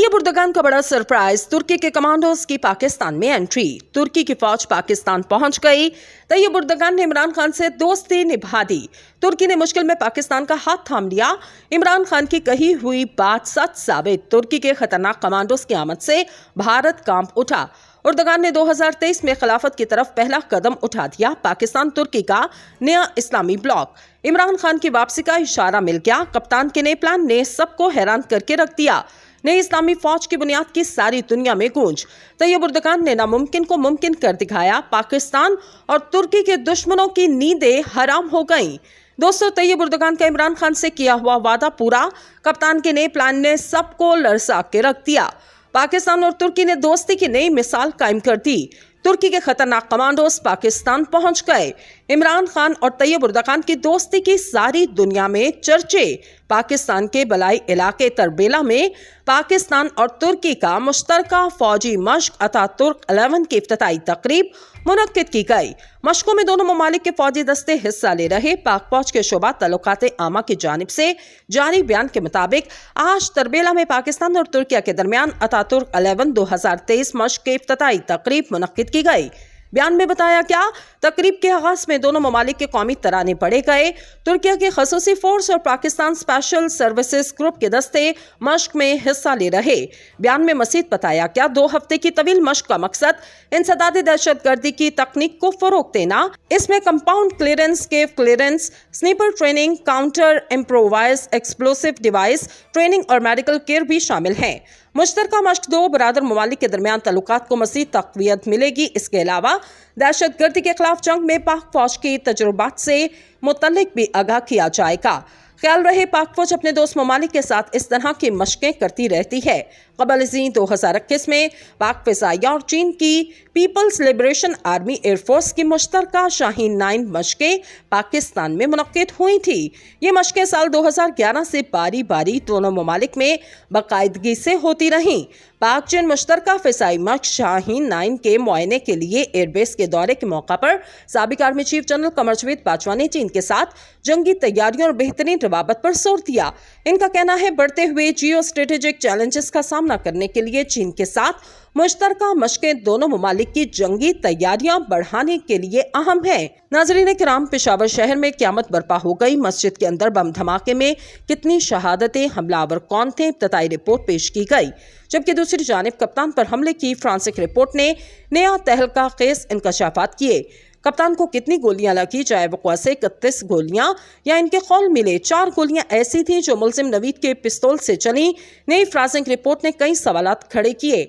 तैयब उर्दगान का बड़ा सरप्राइज, तुर्की के कमांडोज की पाकिस्तान में एंट्री। तुर्की की फौज पाकिस्तान पहुंच गई। तैयब उर्दगान ने इमरान खान से दोस्ती निभा दी। तुर्की ने मुश्किल में पाकिस्तान का हाथ थाम लिया। इमरान खान की कही हुई बात सच साबित। तुर्की के खतरनाक कमांडोज की आमद से भारत कांप उठा। उर्दगान ने 2023 में खिलाफत की तरफ पहला कदम उठा दिया। पाकिस्तान तुर्की का नया इस्लामी ब्लॉक। इमरान खान की वापसी का इशारा मिल गया। कप्तान के नए प्लान ने सबको हैरान करके रख दिया। नई इस्लामी फौज की बुनियाद की सारी दुनिया में गूंज। तैयब उर्दगान ने नामुमकिन को मुमकिन कर दिखाया। पाकिस्तान और तुर्की के दुश्मनों की नींदें हराम हो गईं। दोस्तों, तैयब उर्दगान का इमरान खान से किया हुआ वादा पूरा। कप्तान के नए प्लान ने सबको लरसा के रख दिया। पाकिस्तान और तुर्की ने दोस्ती की नई मिसाल कायम कर दी। तुर्की के खतरनाक कमांडोज पाकिस्तान पहुंच गए। इमरान खान और तैयब उर्दगान की दोस्ती की सारी दुनिया में चर्चे। पाकिस्तान के बलाई इलाके तरबेला में पाकिस्तान और तुर्की का मुश्तरका फौजी मश्क अतातुर्क 11 की इफ्तिताई तकरीब मुनक्किद की गई। मशकों में दोनों ममालिक के फौजी दस्ते हिस्सा ले रहे। पाक फौज के शोबा तल्लुकात आमा की जानिब से जारी बयान के मुताबिक आज तरबेला में पाकिस्तान और तुर्की के दरमियान अतातुर्क 11 2023 मश्क की इफ्तिताई तकरीब मुनक्किद की गई। बयान में बताया क्या, तकरीब के आगाज में दोनों ममालिक के कौमी तराने पढ़े गए। तुर्की की खसूसी फोर्स और पाकिस्तान स्पेशल सर्विसेज ग्रुप के दस्ते मश्क में हिस्सा ले रहे। बयान में मजीद बताया क्या, 2 हफ्ते की तवील मश्क का मकसद इंसदादी दहशतगर्दी की तकनीक को फरोग देना। इसमें compound clearance, cave clearance, sniper training, counter improvised explosive device training और मेडिकल केयर भी शामिल हैं। मुश्तरका मश्क 2 बरादर ममालिक के दरमियान तल्लुकात को मज़ीद तक़वियत मिलेगी। इसके अलावा दहशतगर्दी के खिलाफ जंग में पाक फौज की तजुर्बात से मुतल्लिक भी आगाह किया जाएगा। ख्याल रहे, पाक फौज अपने दोस्त ममालिक के साथ इस तरह की मशकें करती रहती है। कबल 2021 में पाक फिज़ाइया और चीन की पीपल्स लिबरेशन आर्मी एयरफोर्स की मुश्तरका शाहीन 9 मशकें पाकिस्तान में मुनक्किद हुई थी। ये मशकें साल 2011 से बारी बारी दोनों ममालिक में बाकायदगी से होती रहीं। पाक चीन मुश्तरका फिज़ाई मश्क शाहीन 9 के मुआयने के लिए एयरबेस के दौरे के मौका पर साबिक army chief general Qamar Javed Bajwa ने चीन के साथ जंगी तैयारियों और बेहतरीन रवाबत पर जोर दिया। इनका कहना है, बढ़ते हुए जियो स्ट्रेटेजिक चैलेंजेस का सामना करने के लिए चीन के साथ मुश्तरका मशकें दोनों ममालिक की जंगी तैयारियां बढ़ाने के लिए अहम है। नाज़रीन किराम, पेशावर शहर में क़यामत बर्पा हो गई। मस्जिद के अंदर बम धमाके में कितनी शहादतें, हमलावर कौन थे, इब्तिदाई रिपोर्ट पेश की गई। जबकि दूसरी जानिब कप्तान पर हमले की फ्रांसिक रिपोर्ट ने नया तहलका खेज इंकशाफात किए। कप्तान को कितनी गोलियां लगी, जाए वक़्वा से 31 गोलियां या इनके कौल मिले 4 गोलियां ऐसी थीं जो मुलजिम नवीद के पिस्तौल से चली। नई फ्रांसिक रिपोर्ट ने कई सवालात खड़े किए।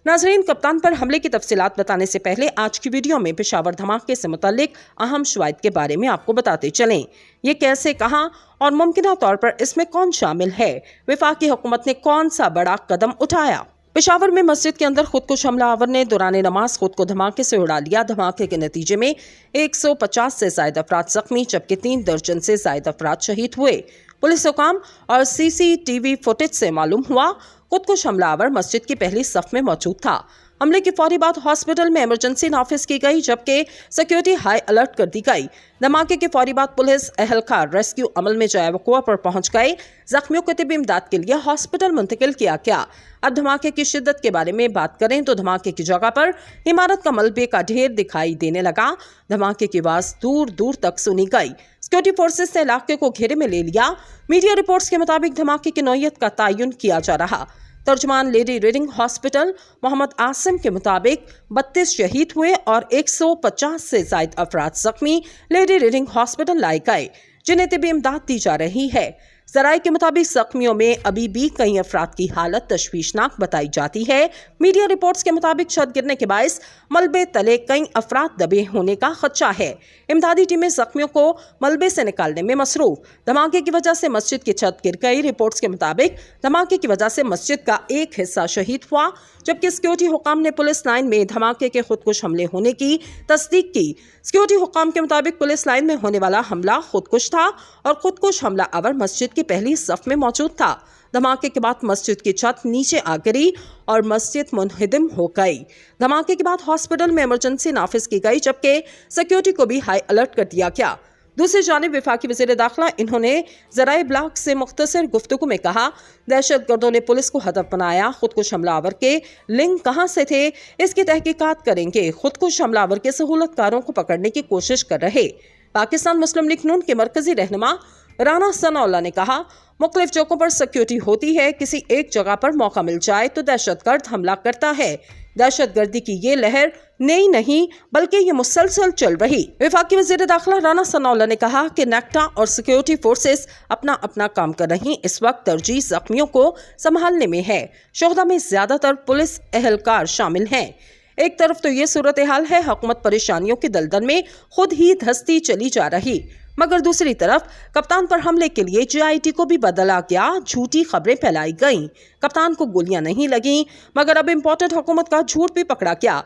नाज़रीन, कप्तान पर हमले की तफसीलात बताने से पहले आज की वीडियो में पेशावर धमाके से मुतल्लिक अहम शवाहिद के बारे में आपको बताते चलें। ये कैसे, कहां और मुमकिना तौर पर इसमें कौन शामिल है। वफाकी हुकूमत ने कौन सा बड़ा कदम उठाया। पेशावर में मस्जिद के अंदर खुदकुश हमलावर ने दौरान नमाज खुद को धमाके से उड़ा लिया। धमाके के नतीजे में 150 से ज्यादा अफराद जख्मी, जबकि 3 दर्जन से ज्यादा अफराद शहीद हुए। पुलिस हुकाम और CCTV फुटेज से मालूम हुआ खुदकुश हमलावर मस्जिद की पहली सफ में मौजूद था। हमले की फौरी बाद हॉस्पिटल में इमरजेंसी नाफिज की गई, जबकि सिक्योरिटी हाई अलर्ट कर दी गई। धमाके की फौरी बाद पुलिस एहलकार रेस्क्यू अमल में जाए वक़्वा पर पहुंच गए। जख्मियों को तिब्बी इमदाद के लिए हॉस्पिटल मुंतकिल किया गया। अब धमाके की शिद्दत के बारे में बात करें तो धमाके की जगह पर इमारत का मलबे का ढेर दिखाई देने लगा। धमाके की आवाज दूर दूर तक सुनी गई। सिक्योरिटी फोर्सेस ने इलाके को घेरे में ले लिया। मीडिया रिपोर्ट्स के मुताबिक धमाके की नौयत का तयन किया जा रहा। तर्जुमान Lady Reading Hospital Mohammad Asim के मुताबिक 32 शहीद हुए और 150 से ज्यादा अफराद जख्मी लेडी रीडिंग हॉस्पिटल लाए गए, जिन्हें तिब्बी इमदाद दी जा रही है। ज़राए के मुताबिक जख्मियों में अभी भी कई अफराद की हालत तशवीशनाक बताई जाती है। मीडिया रिपोर्ट्स के मुताबिक छत गिरने के बायस मलबे तले कई अफराद दबे होने का खदशा है। इमदादी टीमें जख्मियों को मलबे से निकालने में मसरूफ। धमाके की वजह से मस्जिद की छत गिर गई। रिपोर्ट्स के मुताबिक धमाके की वजह से मस्जिद का एक हिस्सा शहीद हुआ, जबकि सिक्योरिटी हुकाम ने पुलिस लाइन में धमाके के खुदकुश हमले होने की तस्दीक की। सिक्योरिटी हुकाम के मुताबिक पुलिस लाइन में होने वाला हमला खुदकुश था और खुदकुश हमला आवर मस्जिद की पहली सफ में मौजूद था। धमाके के बाद मस्जिद की छत नीचे आ गिरी और मस्जिद मुनहदिम हो गई। धमाके के बाद हॉस्पिटल में इमरजेंसी नाफिज की गई, जबकि सिक्योरिटी को भी हाई अलर्ट कर दिया गया। दूसरी जानिब वफाकी वज़ीर दाखिला इन्होंने ज़राए ब्लॉग से मुख्तसर गुफ्तगू में कहा, दहशतगर्दों ने पुलिस को हदफ बनाया, खुदकुश हमलावर के लिंक कहां से थे इसकी तहकीकात करेंगे। खुदकुश हमलावर के सहूलतकारों को पकड़ने की कोशिश कर रहे पाकिस्तान मुस्लिम लीग नून के मरकजी रहनुमा राना सनाउल्लाह ने कहा, मुख्तलिफ जगहों पर सिक्योरिटी होती है, किसी एक जगह पर मौका मिल जाए तो दहशतगर्द हमला करता है। दहशतगर्दी की ये लहर नई नहीं बल्कि ये मुसलसल चल रही। वफाकी वज़ीर दाखिला राना सनाउल्लाह ने कहा कि नेक्टा और सिक्योरिटी फोर्सेस अपना अपना काम कर रही। इस वक्त तरजीह जख्मियों को संभालने में है। शोहदा में ज्यादातर पुलिस एहलकार शामिल हैं। एक तरफ तो ये सूरत हाल है, हुकूमत परेशानियों की दलदल में खुद ही धंसती चली जा रही, मगर दूसरी तरफ कप्तान पर हमले के लिए JIT को भी बदला गया। झूठी खबरें फैलाई गईं। कप्तान को गोलियां नहीं लगीं, मगर अब इम्पोर्टेंट हुकूमत का झूठ भी पकड़ा गया।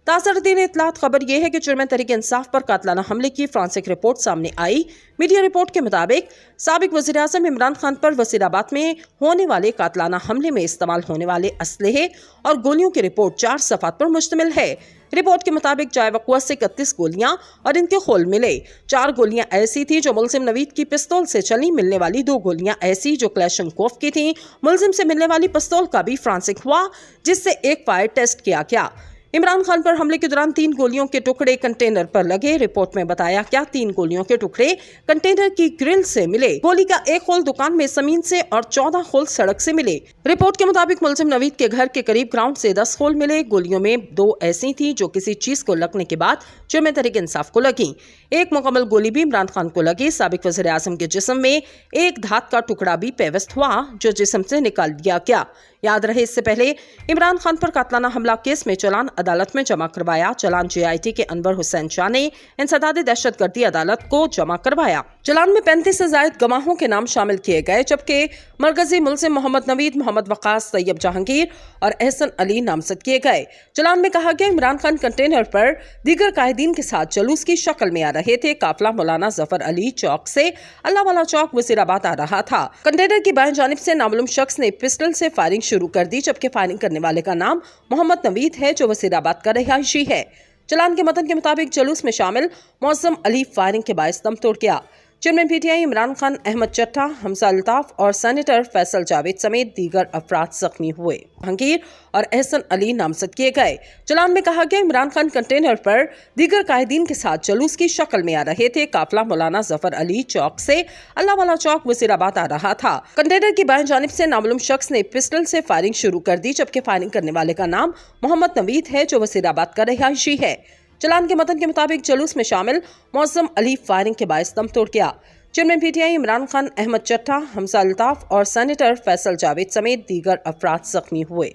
ताज़ा-तरीन इत्तलात खबर यह है कि चेयरमैन तहरीक इंसाफ पर कातलाना हमले की फ्रांसिक रिपोर्ट सामने आई। मीडिया रिपोर्ट के मुताबिक साबिक वज़ीर आज़म इमरान खान पर वज़ीराबाद में होने वाले कातलाना हमले में इस्तेमाल होने वाले असलहे और गोलियों की रिपोर्ट 4 सफ़ात पर मुश्तमिल है। रिपोर्ट के मुताबिक जाए वक़्वा से 31 गोलियां और इनके खोल मिले। 4 गोलियां ऐसी थी जो मुलजिम नवीद की पिस्तौल से चली, मिलने वाली 2 गोलियां ऐसी जो क्लैशनकोफ की थी। मुलजिम से मिलने वाली पिस्तौल का भी फ्रांसिक हुआ, जिससे एक फायर टेस्ट किया गया। इमरान खान पर हमले के दौरान 3 गोलियों के टुकड़े कंटेनर पर लगे। रिपोर्ट में बताया क्या 3 गोलियों के टुकड़े कंटेनर की ग्रिल से मिले। गोली का एक खोल दुकान में जमीन से और 14 खोल सड़क से मिले। रिपोर्ट के मुताबिक मुलजिम नवीद के घर के करीब ग्राउंड से 10 खोल मिले। गोलियों में 2 ऐसी थी जो किसी चीज को लगने के बाद चेयरमैन तहरीक इंसाफ को लगी। एक मुकम्मल गोली भी इमरान खान को लगी। साबिक वज़ीर आज़म के जिस्म में एक धात का टुकड़ा भी पेवस्त हुआ जो जिस्म से निकाल दिया गया। याद रहे, इससे पहले इमरान खान पर कातलाना हमला केस में चालान अदालत में जमा करवाया। चालान JIT के अनवर हुसैन शाह ने इंसदाद दहशतगर्दी अदालत को जमा करवाया। चालान में 35 से ज्यादा गवाहों के नाम शामिल किए गए, जबकि मरकजी मुलजिम मोहम्मद नवीद, मोहम्मद वकास, तैयब जहांगीर और एहसन अली नामजद किए गए। चालान में कहा गया इमरान खान कंटेनर पर दीगर कायदीन के साथ जुलूस की शक्ल में आ रहे थे। काफिला मौलाना जफर अली चौक से अल्लाह वाला चौक वजीराबाद आ रहा था। कंटेनर की बाएं जानिब से नामालूम शख्स ने पिस्टल से फायरिंग शुरू कर दी, जबकि फायरिंग करने वाले का नाम मोहम्मद नवीद है जो वजीराबाद का रिहायशी है। चालान के मतन के मुताबिक जुलूस में शामिल मौसम अली फायरिंग के बायस दम तोड़ गया। चेयरमैन PTI इमरान खान, अहमद चट्टा, हमजा अल्ताफ और सेनेटर फैसल जावेद समेत दीगर अफराद जख्मी हुए। जहांगीर और एहसन अली नामजद किए गए। चालान में कहा गया इमरान खान कंटेनर पर दीगर कायदीन के साथ जुलूस की शक्ल में आ रहे थे। काफिला मौलाना जफर अली चौक से अल्लाह वाला चौक वजीराबाद आ रहा था। कंटेनर की बाएं जानिब से नामालूम शख्स ने पिस्टल से फायरिंग शुरू कर दी, जबकि फायरिंग करने वाले का नाम मोहम्मद नवीद है जो वजीराबाद का रिहायशी है। चालान के मतन के मुताबिक जुलूस में शामिल मौसम अली फायरिंग के बायस दम तोड़ गया। चेयरमैन PTI इमरान खान, अहमद चट्टा, हमजा अल्ताफ और सेनेटर फैसल जावेद समेत दीगर अफराद जख्मी हुए।